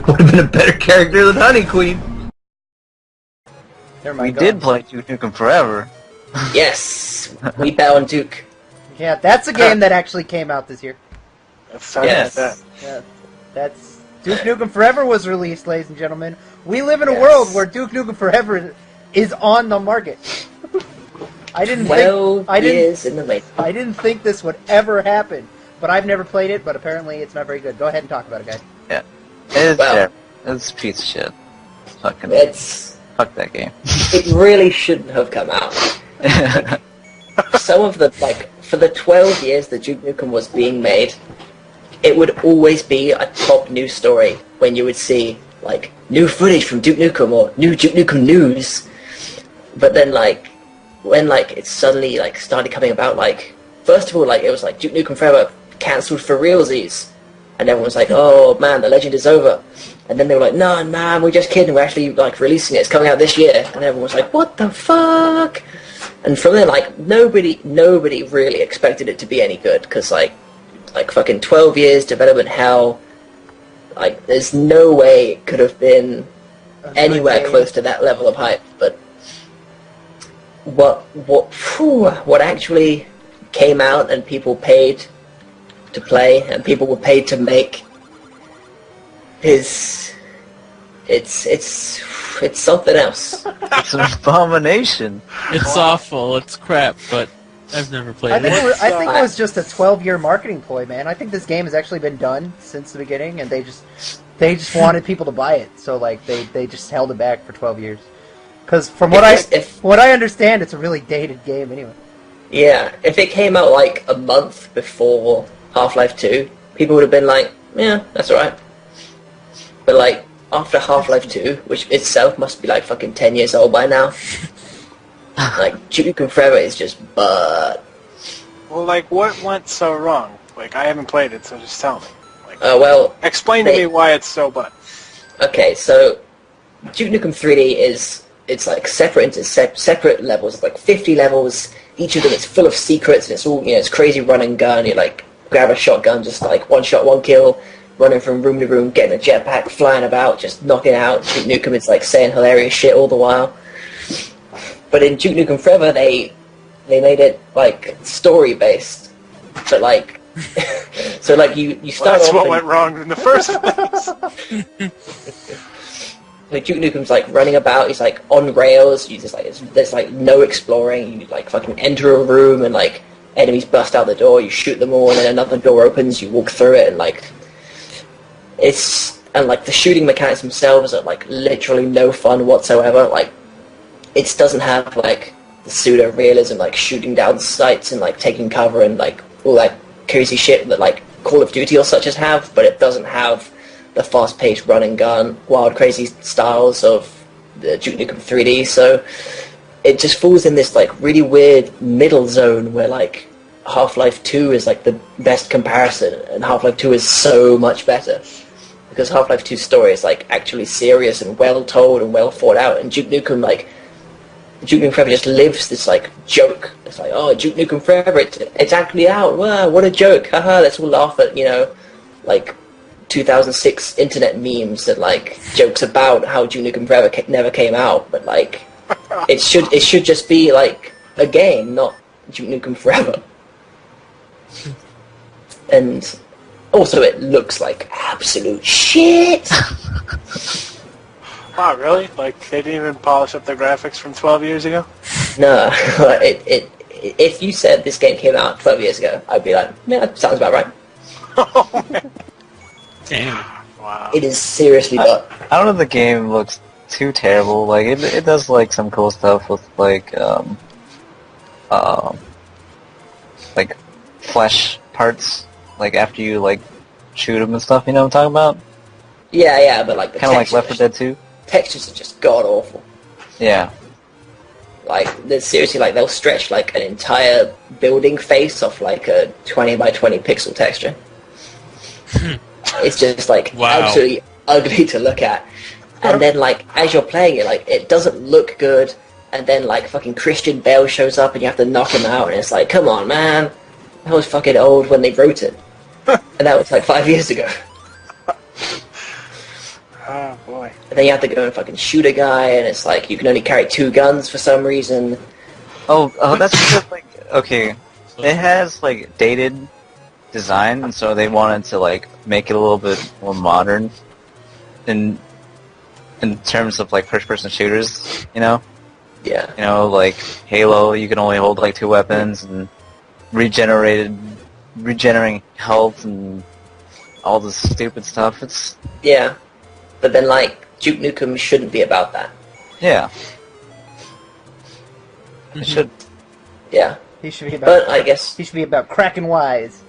Would have been a better character than Honey Queen. We did play Duke Nukem Forever. Yes, we bet on Duke. Yeah, that's a game that actually came out this year. Yes. Yeah, that's Duke Nukem Forever was released, ladies and gentlemen. We live in a world where Duke Nukem Forever is on the market. I didn't think this would ever happen, but I've never played it. But apparently, it's not very good. Go ahead and talk about it, guys. Yeah, it's a piece of shit. Fuck that game. It really shouldn't have come out. Some of the for the 12 years that Duke Nukem was being made, it would always be a top news story when you would see new footage from Duke Nukem or new Duke Nukem news. But then when it suddenly started coming about, first of all it was Duke Nukem Forever cancelled for realsies, and everyone was like, oh man, the legend is over. And then they were like, no man, we're just kidding, we're actually releasing it, it's coming out this year. And everyone was like, what the fuck? And from then nobody really expected it to be any good, because fucking 12 years development hell, there's no way it could have been anywhere close to that level of hype. But what actually came out and people paid to play and people were paid to make it's something else. It's an abomination. It's awful. It's crap, but I've never played it. I think it was just a 12-year marketing ploy, man. I think this game has actually been done since the beginning, and they just wanted people to buy it, so they just held it back for 12 years. Because from what I understand, it's a really dated game anyway. Yeah, if it came out a month before Half-Life 2, people would have been like, yeah, that's alright. But after Half-Life 2, which itself must be fucking 10 years old by now, Duke Nukem Forever is just butt. Well, what went so wrong? I haven't played it, so just tell me. Explain to me why it's so butt. Okay, so Duke Nukem 3D it's separate into separate levels, 50 levels. Each of them is full of secrets, and it's all it's crazy run and gun. You grab a shotgun, just one shot, one kill, running from room to room, getting a jetpack, flying about, just knocking out. Duke Nukem is saying hilarious shit all the while. But in Duke Nukem Forever, they made it story based. But so you start that's off. what went wrong in the first place. Duke Nukem's running about. He's on rails. You just there's no exploring. You fucking enter a room and enemies bust out the door. You shoot them all, and then another door opens. You walk through it, and the shooting mechanics themselves are literally no fun whatsoever. It doesn't have the pseudo realism shooting down sights and taking cover and all that crazy shit that Call of Duty or such as have, but it doesn't have the fast-paced run and gun, wild, crazy styles of the Duke Nukem 3D. So it just falls in this really weird middle zone where Half-Life 2 is the best comparison, and Half-Life 2 is so much better because Half-Life 2's story is actually serious and well told and well thought out, and Duke Nukem Duke Nukem Forever just lives this joke. It's oh, Duke Nukem Forever, it's actually out. Wow, what a joke! Haha, let's all laugh at 2006 internet memes and jokes about how Duke Nukem Forever never came out, but it should just be a game, not Duke Nukem Forever. And also, it looks like absolute shit. Wow, really? They didn't even polish up the graphics from 12 years ago? No, if you said this game came out 12 years ago, I'd be like, yeah, that sounds about right. Oh, man. Damn. Wow. It is seriously butt. I don't know if the game looks too terrible. It does some cool stuff with flesh parts, after you shoot them and stuff. You know what I'm talking about? Yeah, but the kind of like Left 4 Dead 2. Textures are just god awful. Yeah. They're seriously they'll stretch an entire building face off a 20 by 20 pixel texture. It's just absolutely ugly to look at. And then as you're playing it, it doesn't look good. And then fucking Christian Bale shows up and you have to knock him out. And it's come on, man, that was fucking old when they wrote it. And that was 5 years ago. boy. And then you have to go and fucking shoot a guy, and it's like you can only carry 2 guns for some reason. Oh, that's because, like, okay, it has, like, dated design, and so they wanted to, like, make it a little bit more modern in terms of, like, first-person shooters, you know? Yeah. You know, like, Halo, you can only hold, like, 2 weapons, and regenerating health, and all this stupid stuff. It's... Yeah. But then, like, Duke Nukem shouldn't be about that. Yeah. It should. Yeah. He should be about. But I guess he should be about cracking wise.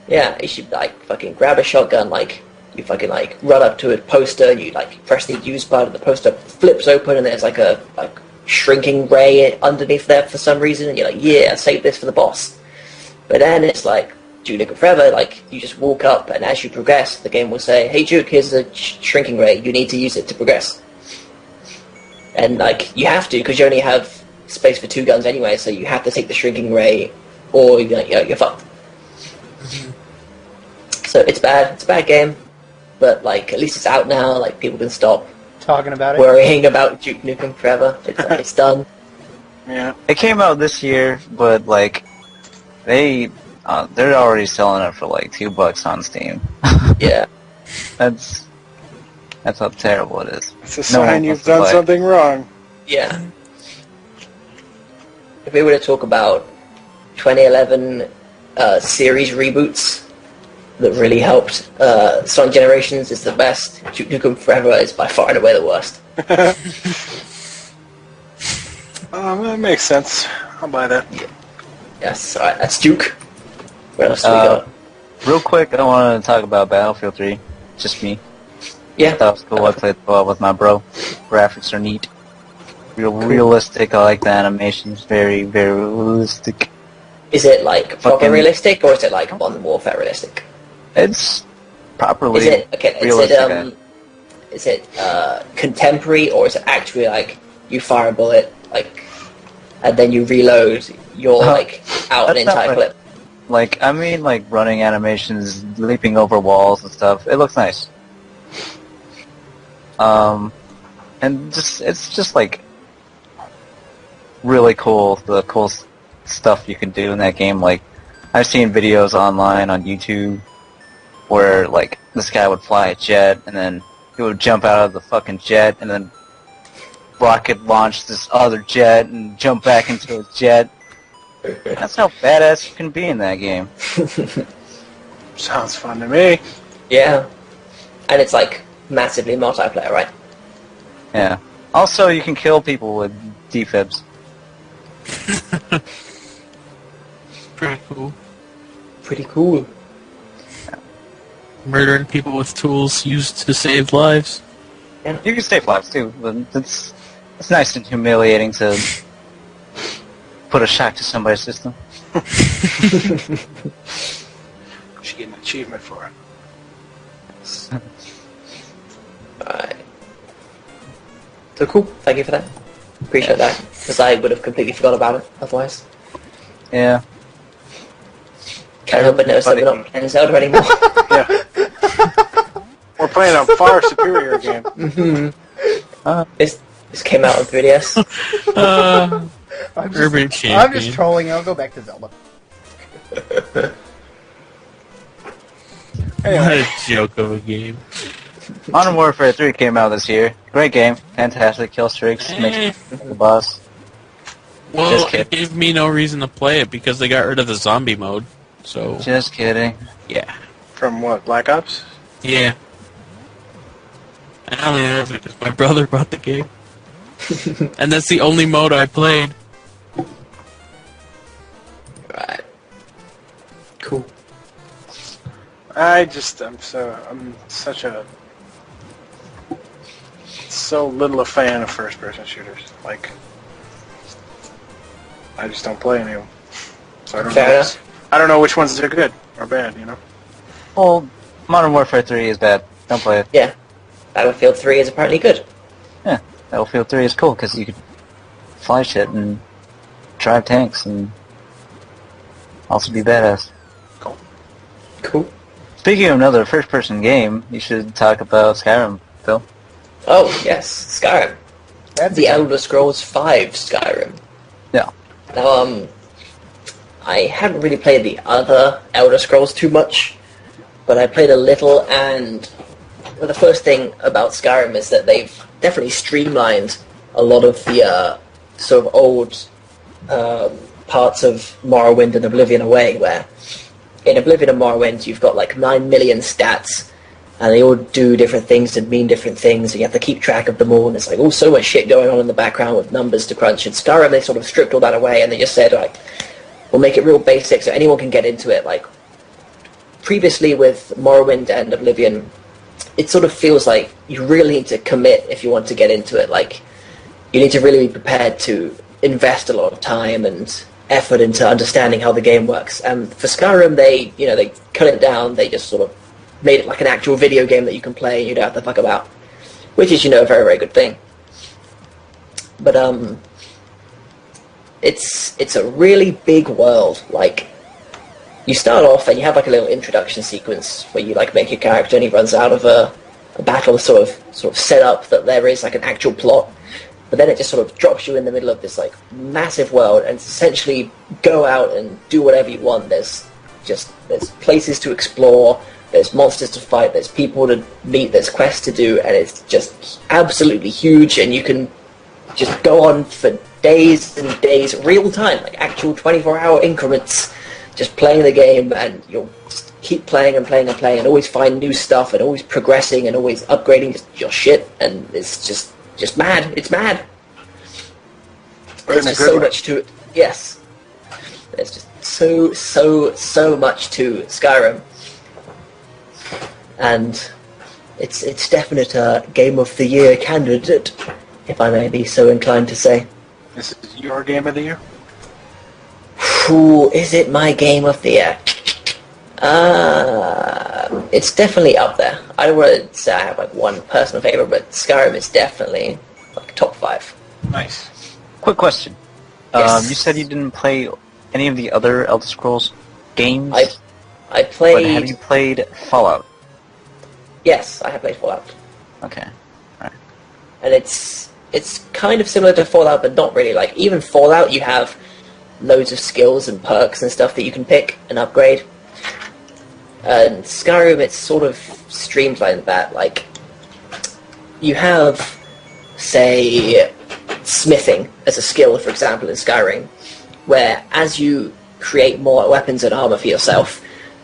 Yeah, he should like fucking grab a shotgun, like you fucking like run up to a poster, and you like press the use button, the poster flips open, and there's like a shrinking ray underneath there for some reason, and you're like, yeah, save this for the boss. But then it's like Duke Nukem Forever, like you just walk up, and as you progress, the game will say, hey Duke, here's a shrinking ray, you need to use it to progress. And like you have to, because you only have space for 2 guns anyway, so you have to take the shrinking ray, or you're fucked. So it's bad. It's a bad game, but like at least it's out now. Like people can stop talking about it, worrying about Duke Nukem Forever. It's done. Yeah, it came out this year, but like they're already selling it for like $2 on Steam. Yeah, that's how terrible it is. It's a sign you've done something wrong. Yeah. If we were to talk about 2011 series reboots that really helped, Sonic Generations is the best. Duke Nukem Forever is by far and away the worst. That makes sense. I'll buy that. Yeah. Yes, alright, that's Duke. What else do we got? Real quick, I want to talk about Battlefield 3. Just me. Yeah. That was cool. I played well with my bro. Graphics are neat. Realistic. I like the animations. Very, very realistic. Is it like proper realistic, or is it like Modern Warfare realistic? It's properly realistic. Is it contemporary, or is it actually like you fire a bullet, like, and then you reload, you're like out an entire clip? Like, I mean, like running animations, leaping over walls and stuff. It looks nice. And it's just like really cool. The cool stuff you can do in that game. Like, I've seen videos online on YouTube where like this guy would fly a jet, and then he would jump out of the fucking jet, and then rocket launch this other jet and jump back into a jet. That's how badass you can be in that game. Sounds fun to me. Yeah, and it's like massively multiplayer, right? Yeah. Also, you can kill people with defibs. Pretty cool. Pretty cool. Murdering people with tools used to save lives. Yeah. You can save lives too, but it's nice and humiliating to put a shock to somebody's system. Should get an achievement for it. Alright. So cool, thank you for that. Appreciate that, because I would have completely forgot about it otherwise. Yeah. Can't help but notice that we're not playing Zelda anymore. Yeah. We're playing a far superior game. Mm-hmm. This came out on 3DS. I'm just trolling. I'll go back to Zelda. What a joke of a game. Modern Warfare 3 came out this year. Great game. Fantastic kill streaks. Makes the boss. Well, it gave me no reason to play it because they got rid of the zombie mode. So. Just kidding. Yeah. From what, Black Ops? Yeah. I only know because my brother bought the game. And that's the only mode I played. Right. Cool. I'm so little a fan of first-person shooters. Like, I just don't play any of them. So I don't know which ones are good or bad, you know? Well, Modern Warfare 3 is bad. Don't play it. Yeah. Battlefield 3 is apparently good. Yeah. Battlefield 3 is cool because you could fly shit and drive tanks and also be badass. Cool. Speaking of another first-person game, you should talk about Skyrim, Phil. Oh, yes, Skyrim. The Elder Scrolls V Skyrim. Yeah. Now, I haven't really played the other Elder Scrolls too much, but I played a little, and the first thing about Skyrim is that they've definitely streamlined a lot of the sort of old parts of Morrowind and Oblivion away, where in Oblivion and Morrowind you've got like 9 million stats, and they all do different things and mean different things, and you have to keep track of them all, and it's like, so much shit going on in the background with numbers to crunch. In Skyrim, they sort of stripped all that away, and they just said, like, we'll make it real basic so anyone can get into it. Like, previously with Morrowind and Oblivion, it sort of feels like you really need to commit if you want to get into it. Like, you need to really be prepared to invest a lot of time and effort into understanding how the game works. And for Skyrim, they cut it down. They just sort of made it like an actual video game that you can play and you don't have to fuck about, which is, a very, very good thing. But it's a really big world. Like, you start off and you have like a little introduction sequence where you like make your character and he runs out of a battle, sort of set up that there is like an actual plot. But then it just sort of drops you in the middle of this like massive world, and essentially go out and do whatever you want. There's places to explore, there's monsters to fight, there's people to meet, there's quests to do, and it's just absolutely huge, and you can just go on for days and days, real time, like actual 24-hour increments, just playing the game, and you'll just keep playing and playing and playing, and always find new stuff, and always progressing, and always upgrading your shit, and it's just mad. It's mad. There's just so much to it. Yes. There's just so much to Skyrim. And it's definite a Game of the Year candidate, if I may be so inclined to say. This is your Game of the Year? Who is it my Game of the Year? It's definitely up there. I don't want to say I have like one personal favorite, but Skyrim is definitely like top 5. Nice. Quick question. Yes. You said you didn't play any of the other Elder Scrolls games? I played... But have you played Fallout? Yes, I have played Fallout. Okay. Alright. And it's kind of similar to Fallout, but not really. Like, even Fallout, you have loads of skills and perks and stuff that you can pick and upgrade. And Skyrim, it's sort of streamlined that. Like, you have, say, smithing as a skill, for example, in Skyrim, where as you create more weapons and armor for yourself,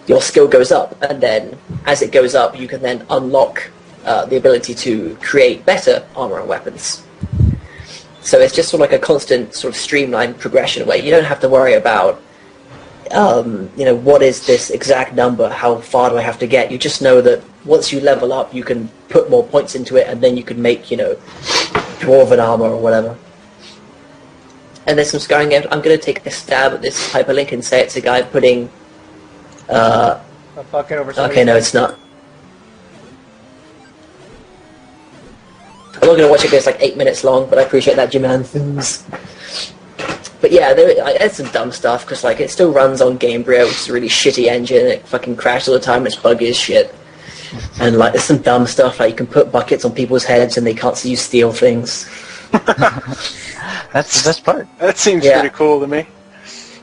your skill goes up, and then as it goes up, you can then unlock the ability to create better armor and weapons. So it's just sort of like a constant sort of streamlined progression where you don't have to worry about what is this exact number, how far do I have to get. You just know that once you level up, you can put more points into it, and then you can make, dwarven armor or whatever. And there's some Skyrim games. I'm going to take a stab at this hyperlink and say it's a guy putting... a bucket over okay, no, it's not. I'm not going to watch it because it's like 8 minutes long, but I appreciate that, Jim Anthons. But yeah, there's some dumb stuff, because like, it still runs on Gamebryo, which is a really shitty engine, and it fucking crashes all the time, and it's buggy as shit. And like, there's some dumb stuff, like you can put buckets on people's heads and they can't see you steal things. That's the best part. That seems pretty cool to me.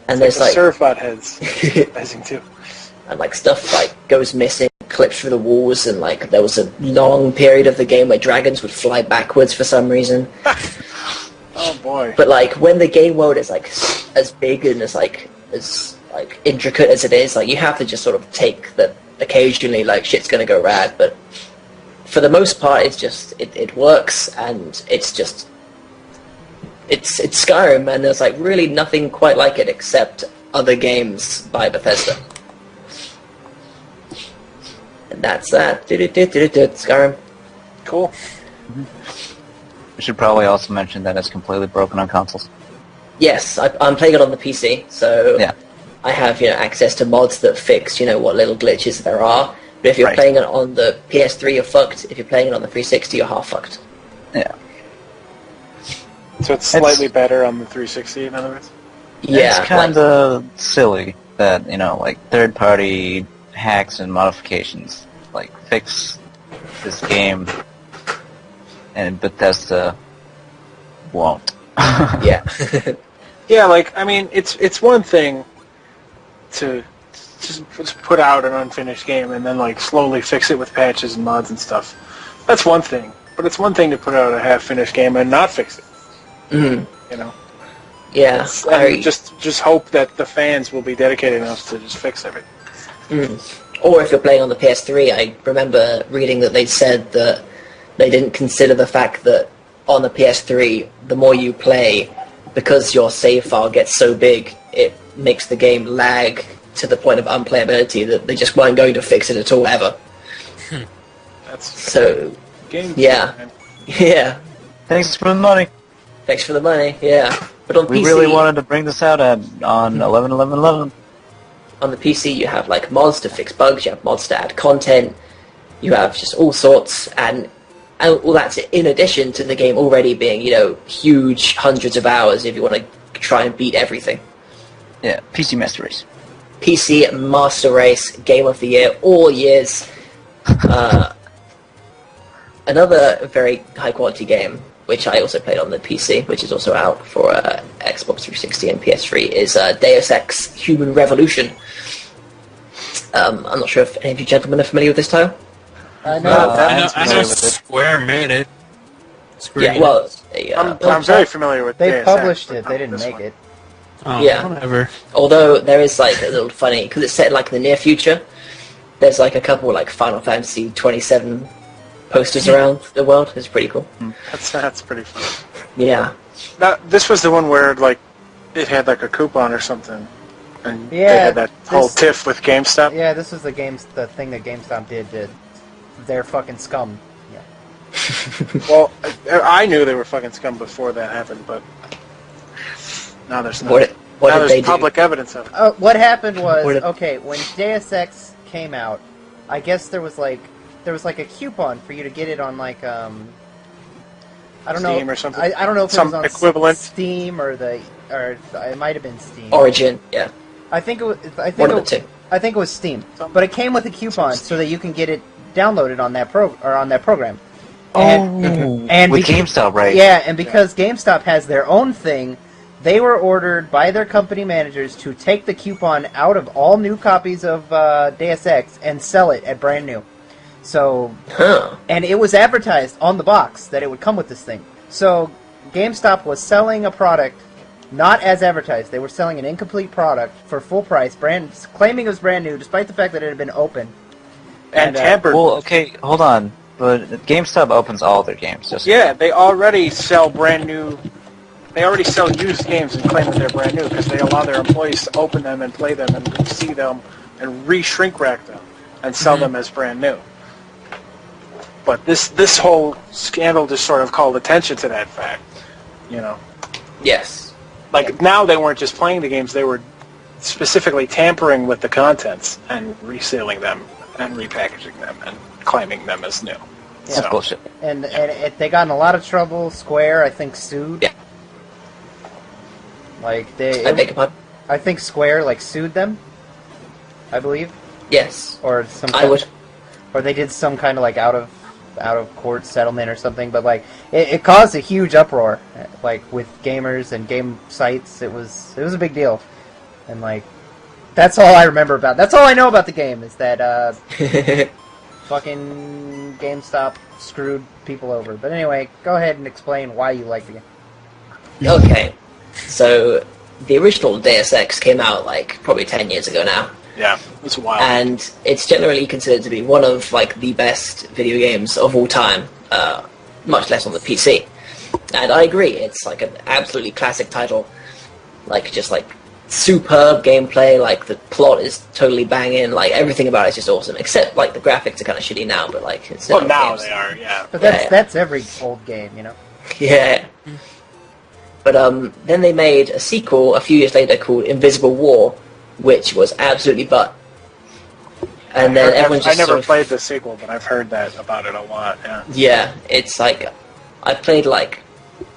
And it's there's like surfbot heads. Amazing too. And like stuff like goes missing, clips through the walls, and like there was a long period of the game where dragons would fly backwards for some reason. Oh boy. But like when the game world is like as big and as intricate as it is, like you have to just sort of take that occasionally like shit's gonna go rad, but for the most part it's just it works, and it's Skyrim, and there's like really nothing quite like it except other games by Bethesda. And that's that. Skyrim. Cool. We should probably also mention that it's completely broken on consoles. Yes, I'm playing it on the PC, so yeah. I have access to mods that fix what little glitches there are. But if you're playing it on the PS3, you're fucked. If you're playing it on the 360, you're half fucked. Yeah. So it's slightly better on the 360, in other words? Yeah. It's kind of silly that, like, third-party hacks and modifications, like, fix this game and Bethesda won't. Yeah. Yeah, like, I mean, it's one thing to just put out an unfinished game and then, like, slowly fix it with patches and mods and stuff. That's one thing. But it's one thing to put out a half-finished game and not fix it. Mm-hmm. You know? Yeah. Just hope that the fans will be dedicated enough to just fix everything. Or if you're playing on the PS3, I remember reading that they said that they didn't consider the fact that on the PS3, the more you play, because your save file gets so big, it makes the game lag to the point of unplayability that they just weren't going to fix it at all ever. That's so. Game yeah. Man. Yeah. Thanks for the money. Thanks for the money. Yeah. But on we PC, really wanted to bring this out on 11/11/11. On the PC, you have like mods to fix bugs. You have mods to add content. You have just all sorts, and all that's in addition to the game already being, huge, hundreds of hours if you want to try and beat everything. Yeah, PC Master Race. PC Master Race, Game of the Year, all years. Another very high-quality game, which I also played on the PC, which is also out for Xbox 360 and PS3, is Deus Ex Human Revolution. I'm not sure if any of you gentlemen are familiar with this title. I know Square made it. Yeah, well, I'm very familiar with They Deus published Ex, it, they didn't make it. Oh, yeah. Whatever. Although there is like a little funny, because it's set like in the near future, there's like a couple like Final Fantasy 27 posters around the world. It's pretty cool. That's pretty fun. Yeah. Now, this was the one where like it had like a coupon or something, and Yeah, they had that whole tiff with GameStop. Yeah, this was the thing that GameStop did. They're fucking scum. Yeah. Well, I knew they were fucking scum before that happened, but now there's not. What now did there's they public do? evidence of it. What happened was, when Deus Ex came out, I guess there was like a coupon for you to get it on like I don't know, Steam or something. I don't know if Some it was on equivalent. Steam or it might have been Steam. Origin, yeah. I think it was. One of the two. I think it was Steam, but it came with a coupon so that you can get it downloaded on that program. And with GameStop, right? Yeah, and because GameStop has their own thing, they were ordered by their company managers to take the coupon out of all new copies of Deus Ex and sell it at brand new. So, and it was advertised on the box that it would come with this thing. So, GameStop was selling a product not as advertised. They were selling an incomplete product for full price, claiming it was brand new, despite the fact that it had been open. And tampered. Well, okay, hold on. But GameStop opens all their games. They already sell brand new. They already sell used games and claim that they're brand new because they allow their employees to open them and play them and see them and re-shrink rack them and sell them as brand new. But this whole scandal just sort of called attention to that fact, Yes. Like, now they weren't just playing the games, they were specifically tampering with the contents and reselling them and repackaging them and claiming them as new. That's bullshit. And they got in a lot of trouble. Square, I think, sued. Yeah. Like, I beg your pardon? I think Square, sued them, I believe. Yes. Or or they did some kind of, out of court settlement or something, but it caused a huge uproar, with gamers and game sites. It was a big deal, and that's all I remember about. That's all I know about the game is that fucking GameStop screwed people over. But anyway, go ahead and explain why you like the game. Okay, so the original Deus Ex came out probably 10 years ago now. Yeah, it's wild. And it's generally considered to be one of the best video games of all time, much less on the PC. And I agree, it's an absolutely classic title. Superb gameplay, the plot is totally banging, everything about it is just awesome, except the graphics are kind of shitty now, but it's well, now games. They are, yeah. But that's every old game, Yeah. But then they made a sequel a few years later called Invisible War, which was absolutely butt. And then everyone just I never played the sequel, but I've heard that about it a lot. Yeah. Yeah, it's I played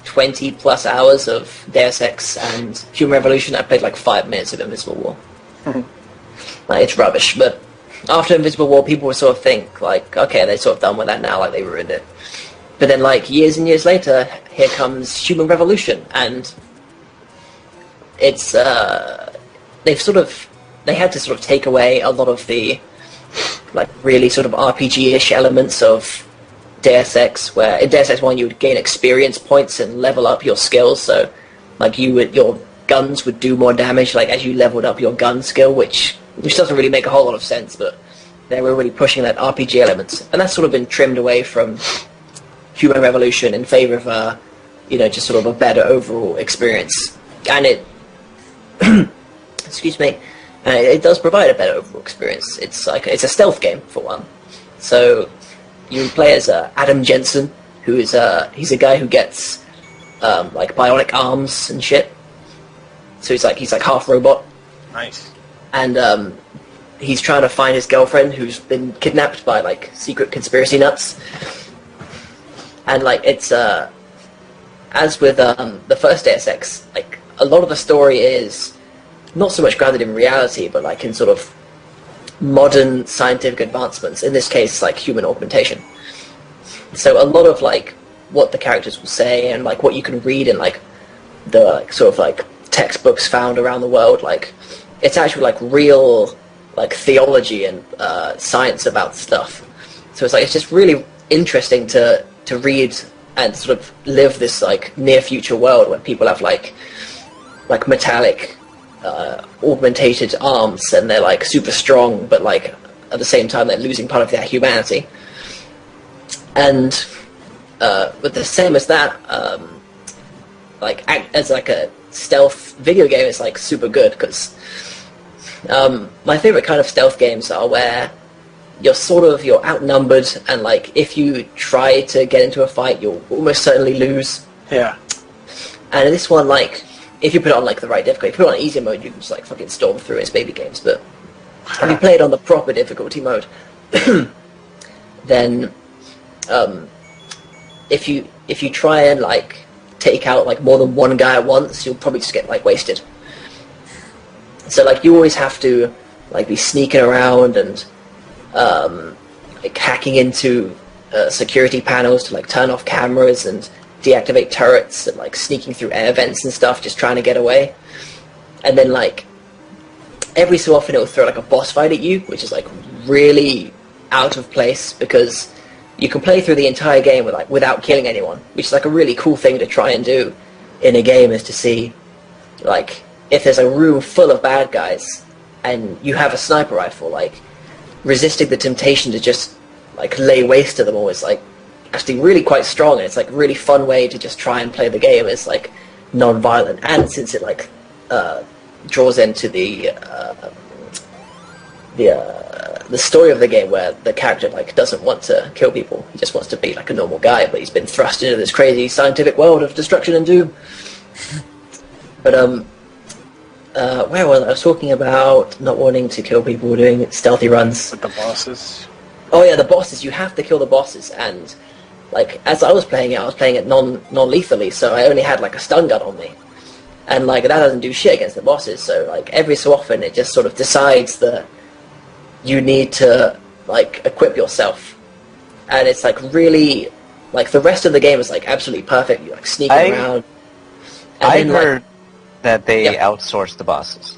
20 plus hours of Deus Ex and Human Revolution. I played 5 minutes of Invisible War. It's rubbish. But after Invisible War, people would sort of think okay, they're sort of done with that now. They ruined it. But then, like, years and years later, here comes Human Revolution, and it's they had to sort of take away a lot of the like really sort of RPG-ish elements of Deus Ex, where in Deus Ex 1 you would gain experience points and level up your skills, so like your guns would do more damage like as you leveled up your gun skill, which doesn't really make a whole lot of sense, but they were really pushing that RPG element, and that's sort of been trimmed away from Human Revolution in favor of just sort of a better overall experience. And it excuse me, it does provide a better overall experience. It's a stealth game for one, so you play as Adam Jensen, who is he's a guy who gets like bionic arms and shit. So he's like half robot. Nice. And he's trying to find his girlfriend who's been kidnapped by like secret conspiracy nuts. And like it's as with the first Deus Ex, like a lot of the story is not so much grounded in reality, but like in sort of modern scientific advancements. In this case, like human augmentation. So a lot of like what the characters will say and like what you can read in like the like, sort of like textbooks found around the world, like it's actually like real like theology and science about stuff. So it's just really interesting to read and sort of live this like near future world where people have like metallic augmented arms and they're like super strong, but like at the same time they're losing part of their humanity. And but the same as that, like as like a stealth video game, it's like super good because my favorite kind of stealth games are where you're outnumbered, and like if you try to get into a fight, you'll almost certainly lose. Yeah. And in this one, like if you put it on like the right difficulty, if you put it on easy mode, you can just like fucking storm through it. It's baby games. But if you play it on the proper difficulty mode, then if you try and like take out like more than one guy at once, you'll probably just get like wasted. So like you always have to like be sneaking around and like hacking into security panels to like turn off cameras and deactivate turrets and like sneaking through air vents and stuff, just trying to get away. And then like every so often it will throw like a boss fight at you, which is like really out of place because you can play through the entire game without killing anyone, which is like a really cool thing to try and do in a game, is to see like if there's a room full of bad guys and you have a sniper rifle, like resisting the temptation to just like lay waste to them all is like actually really quite strong, and it's like a really fun way to just try and play the game as like non-violent. And since it like draws into the story of the game where the character like doesn't want to kill people, he just wants to be like a normal guy, but he's been thrust into this crazy scientific world of destruction and doom. But where was I was talking about not wanting to kill people, doing stealthy runs with the bosses. Oh yeah, the bosses. You have to kill the bosses, and like as I was playing it non-lethally, so I only had like a stun gun on me, and like that doesn't do shit against the bosses. So like every so often, it just sort of decides that you need to like equip yourself, and it's like really like the rest of the game is like absolutely perfect. You like sneaking around. I heard that they outsourced the bosses.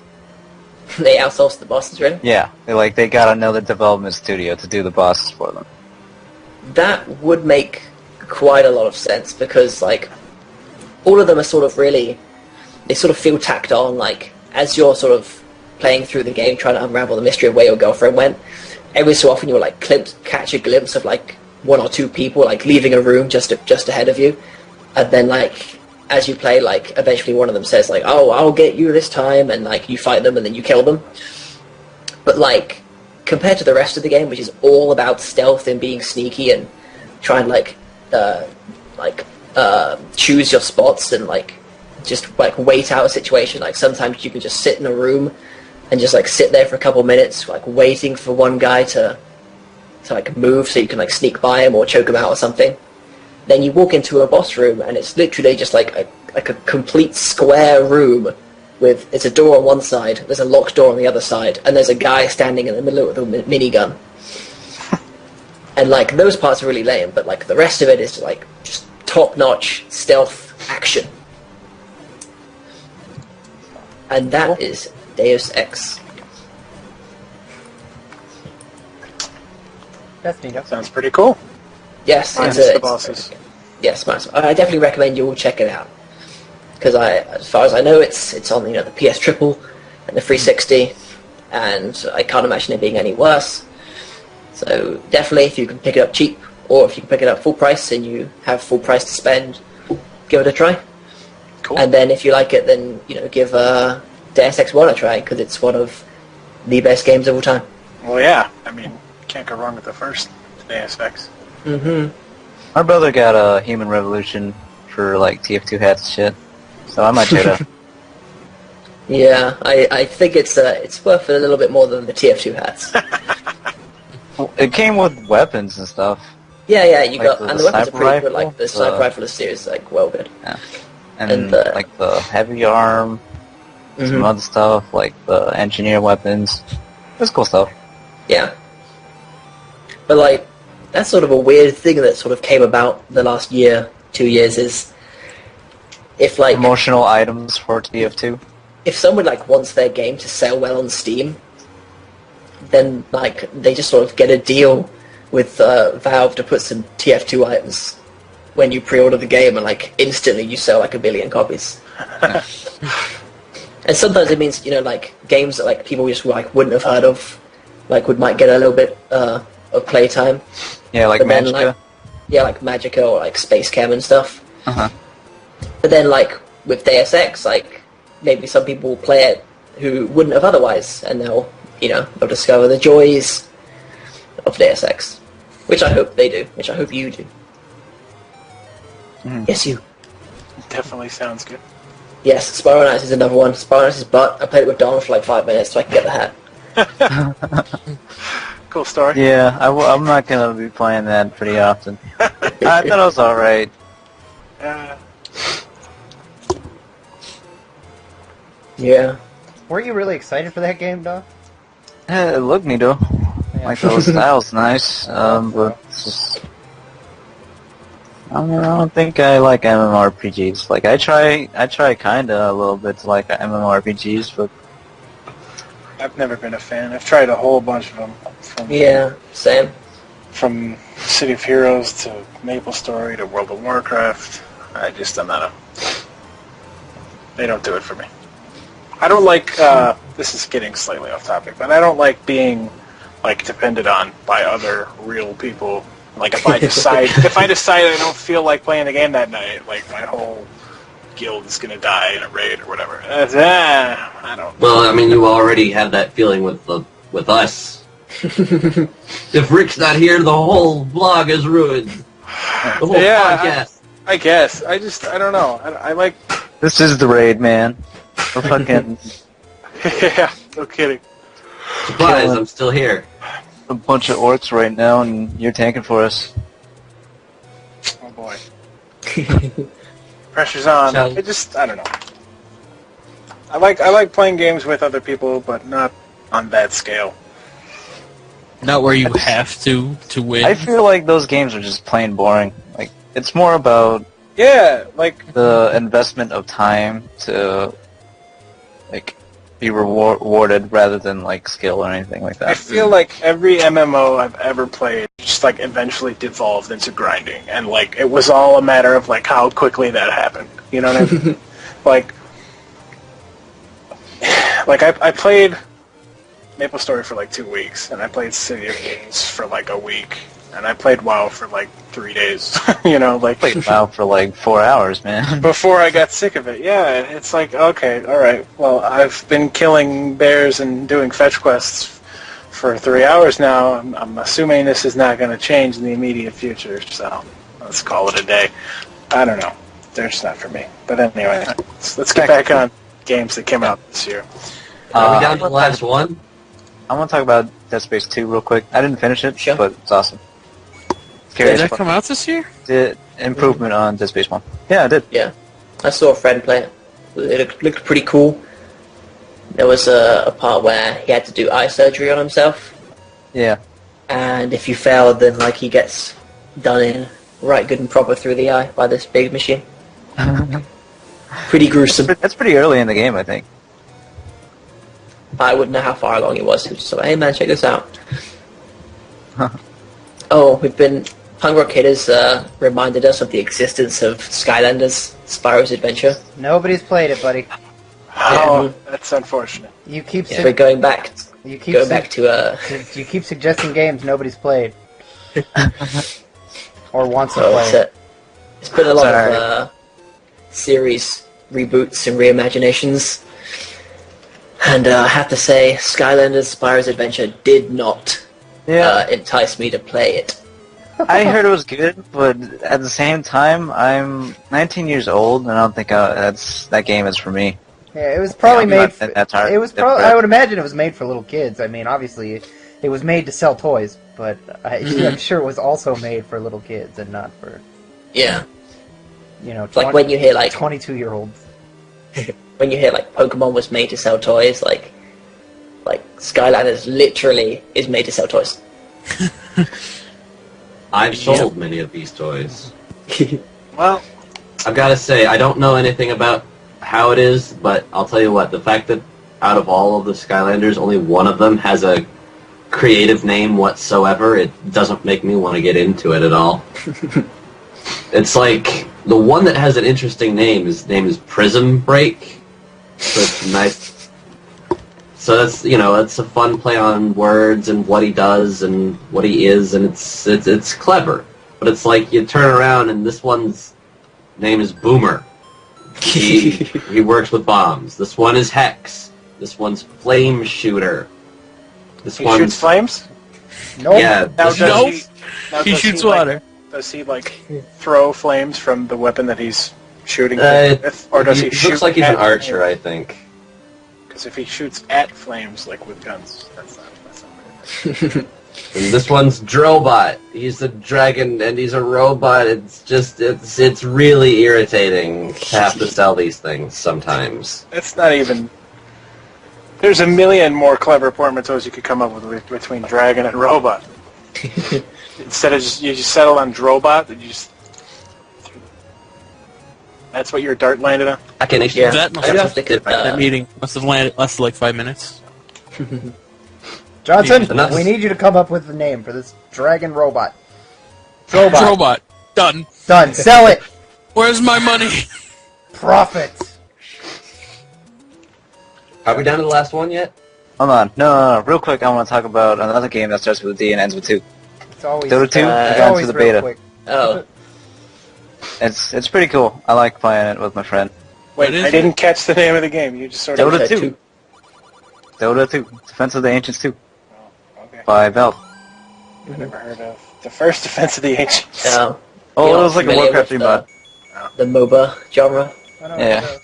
They outsourced the bosses, really? Yeah, they got another development studio to do the bosses for them. That would make quite a lot of sense because like all of them are sort of really, they sort of feel tacked on. Like as you're sort of playing through the game, trying to unravel the mystery of where your girlfriend went, every so often you'll like catch a glimpse of like one or two people like leaving a room just ahead of you, and then like as you play, like eventually one of them says like, "Oh, I'll get you this time," and like you fight them and then you kill them. But like compared to the rest of the game, which is all about stealth and being sneaky and trying to choose your spots and like just like wait out a situation. Like sometimes you can just sit in a room and just like sit there for a couple minutes, like waiting for one guy to like move so you can like sneak by him or choke him out or something. Then you walk into a boss room and it's literally just like a complete square room with, it's a door on one side, there's a locked door on the other side, and there's a guy standing in the middle with a minigun. And like those parts are really lame, but like the rest of it is like just top-notch stealth action. And that is Deus Ex. That's neat. Sounds pretty cool. Yes, Minus it's the bosses. Yes, I definitely recommend you all check it out. Because as far as I know, it's on the PS Triple and the 360, and I can't imagine it being any worse. So definitely, if you can pick it up cheap, or if you can pick it up full price and you have full price to spend, give it a try. Cool. And then if you like it, then give Deus Ex 1 a try, because it's one of the best games of all time. Well, yeah. I mean, can't go wrong with the first Deus Ex. Mm-hmm. My brother got a Human Revolution for like TF2 hats and shit, so I might try to. Yeah, I think it's worth a little bit more than the TF2 hats. It came with weapons and stuff. Yeah, you Like got, and the weapons are sniper pretty good. Like rifle, the sniper rifle is like well good. Yeah. And And, like the heavy arm, some Mhm. other stuff, like the engineer weapons. It's cool stuff. Yeah. But like, that's sort of a weird thing that sort of came about the last year, 2 years, is if like Promotional items for TF2. if someone like wants their game to sell well on Steam, then like they just sort of get a deal with Valve to put some TF2 items when you pre-order the game, and like instantly you sell like 1 billion copies. And sometimes it means like games that like people just like wouldn't have heard of, like might get a little bit of playtime. Yeah, like But then, Magicka. like, yeah, like Magicka or like Space Chem and stuff. Uh-huh. But then like with Deus Ex, like maybe some people will play it who wouldn't have otherwise, and they'll discover the joys of Deus Ex, which I hope they do, which I hope you do. Mhm. Yes, you. Definitely sounds good. Yes, Spiral Knights is another one. Spiral Knights is butt. I played it with Don for like 5 minutes so I can get the hat. Cool story. Yeah, I'm not gonna be playing that pretty often. I thought it was alright. Yeah. Were you really excited for that game, Doc? It looked neato. Yeah. Like the style's nice, but it's just I don't think I like MMORPGs. Like I try kinda a little bit to like MMORPGs, but I've never been a fan. I've tried a whole bunch of them. Yeah, same. From City of Heroes to MapleStory to World of Warcraft. I'm not a... They don't do it for me. I don't like, this is getting slightly off topic, but I don't like being, like, depended on by other real people. Like, if I decide I don't feel like playing the game that night, like, my whole guild is gonna die in a raid or whatever. I don't... Well, I mean, you already had that feeling with us. If Rick's not here, the whole vlog is ruined. The whole podcast. I guess. I don't know. I like... this is the raid, man. We're fucking Yeah, no kidding. Surprise, I'm still here. a bunch of orcs right now, and you're tanking for us. Oh boy. Pressure's on. Shall- I don't know. I like playing games with other people, but not on that scale. Not where you have to win. I feel like those games are just plain boring. Like it's more about Yeah, like the investment of time to like be rewarded rather than like skill or anything like I that. feel like every MMO I've ever played just like eventually devolved into grinding, and like it was all a matter of like how quickly that happened. You know what I mean? like I played MapleStory for like 2 weeks, and I played City of Kings for like a week, and I played WoW for like 3 days. You know, like Played WoW for like 4 hours, man. before I got sick of it. Yeah, it's like, okay, alright, well, I've been killing bears and doing fetch quests for 3 hours now. I'm assuming this is not going to change in the immediate future, so let's call it a day. I don't know. They're just not for me. But anyway, let's get back on games that came out this year. Are we down to the last one? I want to talk about Dead Space 2 real quick. I didn't finish it, Sure. but it's awesome. Did that come out this year? Did improvement on Dead Space 1. Yeah, I did. Yeah. I saw a friend play it. It looked pretty cool. There was a part where he had to do eye surgery on himself, Yeah. and if you fail, then like he gets done in right good and proper through the eye by this big machine. Pretty gruesome. That's pretty early in the game, I think. I wouldn't know how far along he was. He was just like, hey man, check this out. Oh, Punk Rock Kid has reminded us of the existence of Skylanders, Spyro's Adventure. Nobody's played it, buddy. Oh, that's unfortunate. You keep We're going back. You keep You keep suggesting games nobody's played or wants to Oh, play. it's been a lot of series reboots and reimaginations, and I have to say, Skylanders: Spyro's Adventure did not entice me to play it. I heard it was good, but at the same time, I'm 19 years old, and I don't think that game is for me. Yeah, it was probably made. It was probably. I I would imagine it was made for little kids. I mean, obviously, it was made to sell toys, but I'm sure it was also made for little kids and not for Yeah, like when you hear like 22-year-olds. when you hear like Pokemon was made to sell toys, like Skylanders literally is made to sell toys. I've sold many of these toys. Well, I've got to say, I don't know anything about how it is, but I'll tell you what, the fact that out of all of the Skylanders, only one of them has a creative name whatsoever, it doesn't make me want to get into it at all. It's like, the one that has an interesting name, his name is Prism Break. So it's nice. So that's, it's a fun play on words and what he does and what he is, and it's clever. But it's like, you turn around and this one's name is Boomer. He works with bombs. This one is Hex. This one's Flame Shooter. This he one shoots flames? Nope. Yeah. He shoots water. Does he throw flames from the weapon that he's shooting with, or does he shoot? Looks like he's an at archer, I think. Because if he shoots at flames, like with guns, that's not weird. And this one's Drobot. He's a dragon and he's a robot. It's really irritating to have to sell these things sometimes. That's not even. There's a million more clever portmanteaus you could come up with between dragon and robot. Instead of you just settle on Drobot, that's what your dart landed on? I can actually. Yeah. That must I do have have to get, that meeting must have lasted like 5 minutes. Johnson, Enough. we need you to come up with the name for this dragon robot. Drobot. Robot. Done. Done. Sell it. Where's my money? Profit. Are we down to the last one yet? Hold on. No. Real quick, I want to talk about another game that starts with a D and ends with 2. It's always Dota 2? I it's got always into the real beta. quick. Oh, It's pretty cool. I like playing it with my friend. Wait, What is I didn't catch the name of the game. You just sort of... Dota said 2. Dota 2. Defense of the Ancients 2. Oh, okay. By Valve. I never heard of the first Defense of the Ancients. Oh, You're it was like a familiar Warcraft with 3 mod. the MOBA genre, I don't Yeah. know.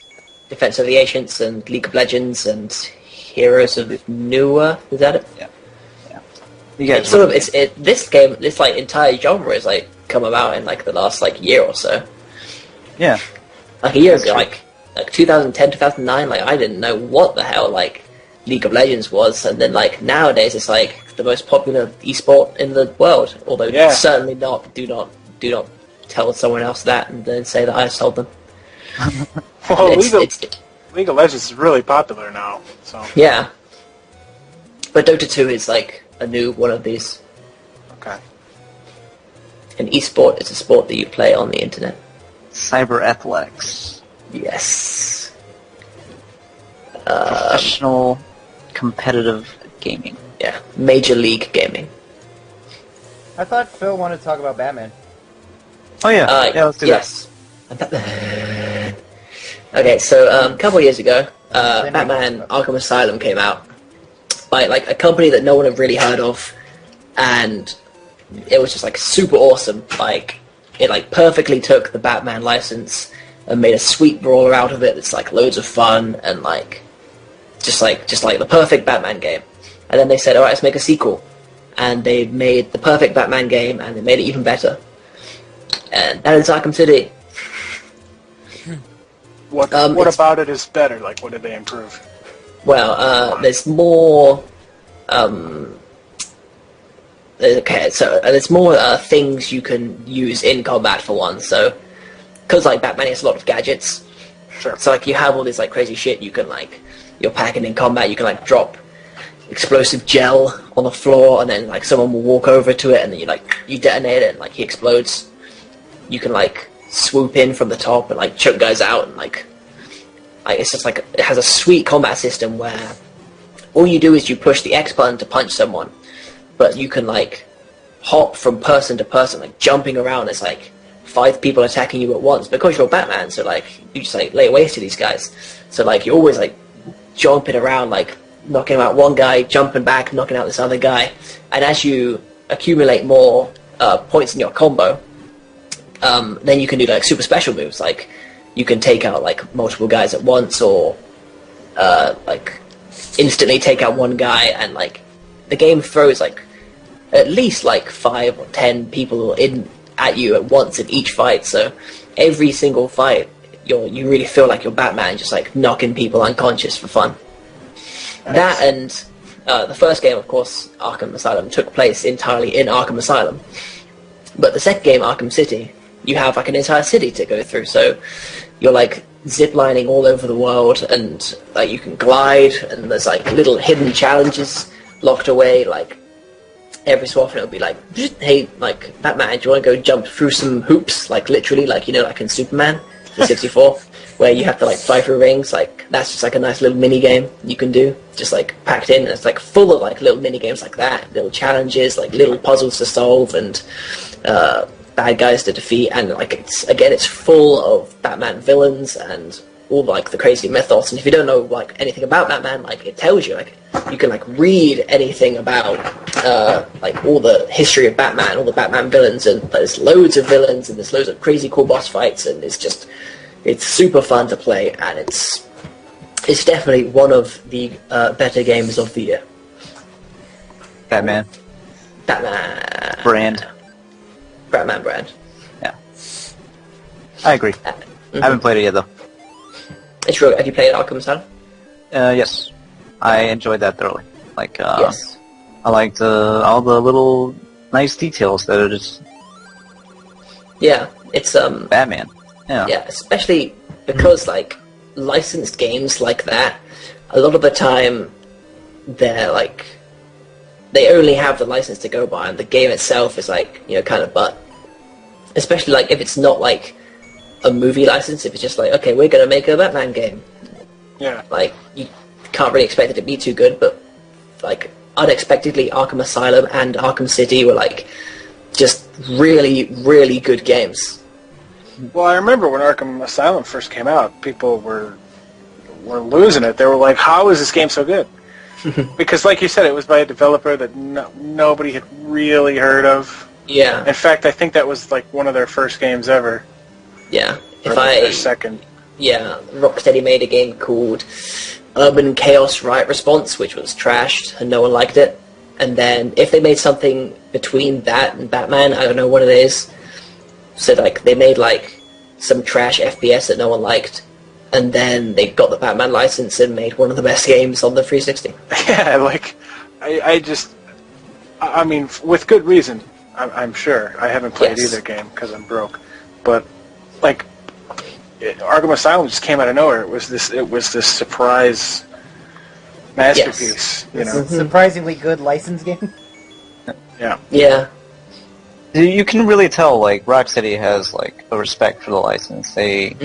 Defense of the Ancients and League of Legends and Heroes of Newer. Is that it? You guys It's sort of this game, this like entire genre is like come about in like the last like year or so. Yeah. Like a year That's ago, like 2010, 2009, like I didn't know what the hell like League of Legends was, and then like nowadays it's like the most popular esport in the world. Although Yeah. certainly not, do not tell someone else that and then say that I sold them. Well, It's- League of Legends is really popular now, so... Yeah, but Dota 2 is like a new one of these. Okay. An esport is a sport that you play on the internet. Cyber athletics. Yes. Professional competitive gaming. Yeah, Major League Gaming. I thought Phil wanted to talk about Batman. Oh yeah. Let's do yes. Okay, so a couple of years ago, Batman Arkham Asylum came out by like a company that no one had really heard of, and it was just like super awesome. Like it like perfectly took the Batman license and made a sweet brawler out of it. It's like loads of fun and like just like the perfect Batman game. And then they said, all right, let's make a sequel, and they made the perfect Batman game and they made it even better. And that is Arkham City. What it's- about it is better? Like, what did they improve? Well, there's more Okay, so there's more things you can use in combat for one. So, because like Batman has a lot of gadgets, Sure. so like you have all this like crazy shit you can like you're packing in combat. You can like drop explosive gel on the floor, and then like someone will walk over to it, and then you detonate it, and like he explodes. You can like swoop in from the top and like choke guys out, and like it's just like it has a sweet combat system where all you do is you push the X button to punch someone, but you can like hop from person to person, like jumping around. There's like 5 people attacking you at once because you're Batman, so like you just like lay waste to these guys. So like you're always like jumping around, like knocking out one guy, jumping back, knocking out this other guy. And as you accumulate more points in your combo, then you can do like super special moves, like you can take out like multiple guys at once, or like instantly take out one guy, and like the game throws like at least like 5 or 10 people in at you at once in each fight. So every single fight, you really feel like you're Batman, just like knocking people unconscious for fun. Nice. That and the first game, of course, Arkham Asylum, took place entirely in Arkham Asylum. But the second game, Arkham City, you have like an entire city to go through. So you're like ziplining all over the world, and like you can glide, and there's like little hidden challenges locked away. Like every so often it'll be like, hey, like Batman, do you want to go jump through some hoops? Like literally, like like in Superman, the 64, where you have to like fly through rings. Like that's just like a nice little mini game you can do, just like packed in, and it's like full of like little mini games like that, little challenges, like little puzzles to solve, and bad guys to defeat. And like it's full of Batman villains and all like the crazy mythos. And if you don't know like anything about Batman, like it tells you, like you can like read anything about like all the history of Batman, all the Batman villains, and there's loads of villains, and there's loads of crazy cool boss fights, and it's super fun to play, and it's definitely one of the better games of the year. Batman brand. Batman brand. Yeah, I agree. I haven't played it yet though. It's real. Have you played Arkham Asylum? Yes, I enjoyed that thoroughly. Like, yes. I liked all the little nice details that are just. Yeah, it's Batman. Yeah. Yeah, especially because like licensed games like that, a lot of the time they're like they only have the license to go by, and the game itself is like kind of butt. Especially like if it's not like a movie license, if it's just like, okay, we're gonna make a Batman game. Yeah. Like you can't really expect it to be too good, but like unexpectedly, Arkham Asylum and Arkham City were like just really, really good games. Well, I remember when Arkham Asylum first came out, people were losing it. They were like, "How is this game so good?" Because, like you said, it was by a developer that nobody had really heard of. Yeah. In fact, I think that was like one of their first games ever. Yeah. Their second. Yeah, Rocksteady made a game called Urban Chaos Riot Response, which was trashed and no one liked it. And then if they made something between that and Batman, I don't know what it is. So like they made like some trash FPS that no one liked, and then they got the Batman license and made one of the best games on the 360. Yeah, like I mean, with good reason. I'm sure. I haven't played either game because I'm broke, but like Arkham Asylum just came out of nowhere. It was this surprise masterpiece. Yes. Surprisingly good license game. Yeah. Yeah. You can really tell, like, Rocksteady has, like, a respect for the license. They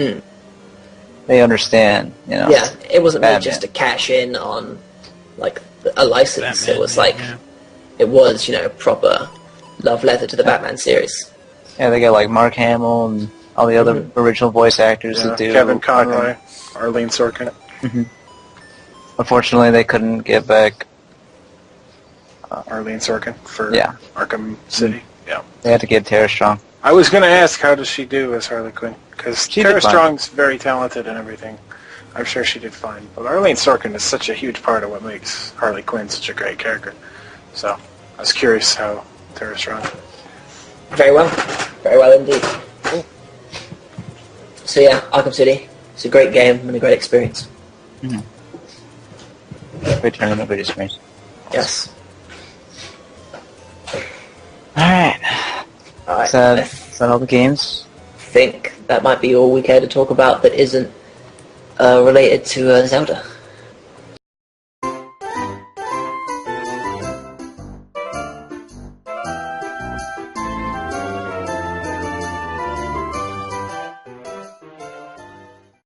understand, Yeah, it wasn't Batman. made just to cash in on, like, a license. Batman, it was, like, it was, proper love letter to the Batman series. Yeah, they got, like, Mark Hamill and all the other original voice actors that do... Kevin Conroy, Arlene Sorkin. Mm-hmm. Unfortunately, they couldn't get back... Arlene Sorkin for Arkham City. Mm-hmm. Yeah. They had to get Tara Strong. I was going to ask, how does she do as Harley Quinn? Because Tara Strong's very talented and everything. I'm sure she did fine. But Arlene Sorkin is such a huge part of what makes Harley Quinn such a great character. So I was curious how Tara Strong. Very well indeed. Cool. So yeah, Arkham City. It's a great game and a great experience. Mm-hmm. Great tournament, great experience. Yes. Alright. Alright. Is that all the games? I think that might be all we care to talk about that isn't related to Zelda.